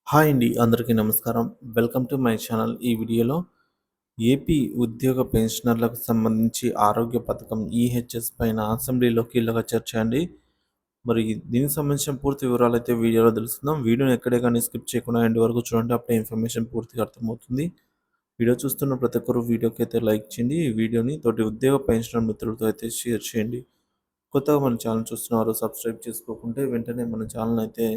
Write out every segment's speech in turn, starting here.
Hi అండి. అందరికీ నమస్కారం. Welcome to my channel. ఈ వీడియోలో ఏపీ ఉద్యోగ పెన్షనర్లకు సంబంధించి ఆరోగ్య పథకం ఈహెచ్ఎస్ పైన అసెంబ్లీలో కీలక చర్చ అండి. మరి దీనికి సంబంధించిన పూర్తి వివరాలు అయితే వీడియోలో తెలుసుకుందాం. వీడియోని ఎక్కడే కానీ స్కిప్ చేయకుండా ఎండ్ వరకు చూడండి. అప్పుడే ఇన్ఫర్మేషన్ పూర్తిగా అర్థమవుతుంది. వీడియో చూస్తున్న ప్రతి ఒక్కరు వీడియోకి అయితే లైక్ చేయండి. ఈ వీడియోని తోటి ఉద్యోగ పెన్షనర్ మిత్రులతో అయితే షేర్ చేయండి. కొత్తగా మన ఛానల్ చూస్తున్నవారు సబ్స్క్రైబ్ చేసుకోకుంటే వెంటనే మన ఛానల్ అయితే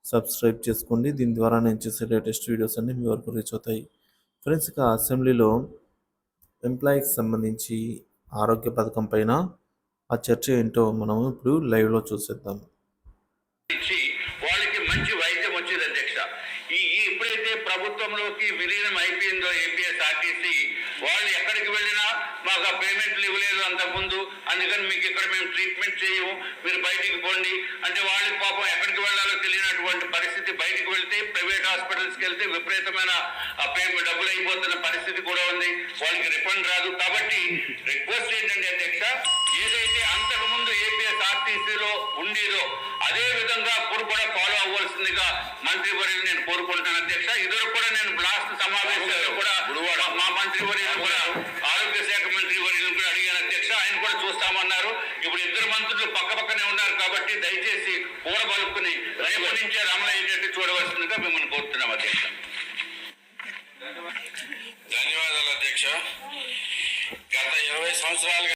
సబ్స్క్రైబ్ చేసుకోండి. దీని ద్వారా నేను చేసే లేటెస్ట్ వీడియోస్ అన్నీ మీ వరకు రీచ్ అవుతాయి. ఫ్రెండ్స్, ఇక అసెంబ్లీలో ఎంప్లాయీకి సంబంధించి ఆరోగ్య పథకం పైన ఆ చర్చ ఏంటో మనం ఇప్పుడు లైవ్లో చూసేద్దాం. వాళ్ళకి మంచి వైద్యం వచ్చింది అధ్యక్ష. ఎప్పుడైతే ప్రభుత్వంలోకి విలీనం అయిపోయిందో ఏపీఎస్ఆర్టీసీ, వాళ్ళు ఎక్కడికి వెళ్ళినా మాకు ఆ పేమెంట్లు ఇవ్వలేదు అంతకుముందు, అందుకని మీకు ఇక్కడ మేము ట్రీట్మెంట్ చేయము, మీరు బయటికి పోండి అంటే వాళ్ళకి పాపం ఎక్కడికి వెళ్ళాలో తెలియనటువంటి పరిస్థితి. బయటికి వెళ్తే ప్రైవేట్ హాస్పిటల్స్కి వెళ్తే విపరీతమైన పేమెంట్ డబ్బులు అయిపోతున్న పరిస్థితి కూడా ఉంది. వాళ్ళకి రిఫండ్ రాదు. కాబట్టి రిక్వెస్ట్ ఏంటంటే అధ్యక్ష, ఏదైతే అంతకుముందు ఏపీఎస్ఆర్టీసీలో ఉండేదో అదే విధంగా ఇప్పుడు కూడా ఫాలో అవ్వాల్సిందిగా మంత్రివర్యులు నేను కోరుకుంటున్నాను అధ్యక్ష. ఇద్దరు కూడా నేను లాస్ట్ సమావేశంలో కూడా మా మంత్రివర్యులు కూడా ఆరోగ్య శాఖ మంత్రివర్యులు కూడా అడిగాను అధ్యక్ష. ఆయన కూడా చూస్తామన్నారు. ఇప్పుడు ఇద్దరు మంత్రులు పక్క పక్కనే ఉన్నారు కాబట్టి దయచేసి కూడబలుపుకుని రేపటి నుంచే అమలు అయ్యేటట్టు చూడవలసిందిగా మిమ్మల్ని కోరుతున్నాం అధ్యక్ష.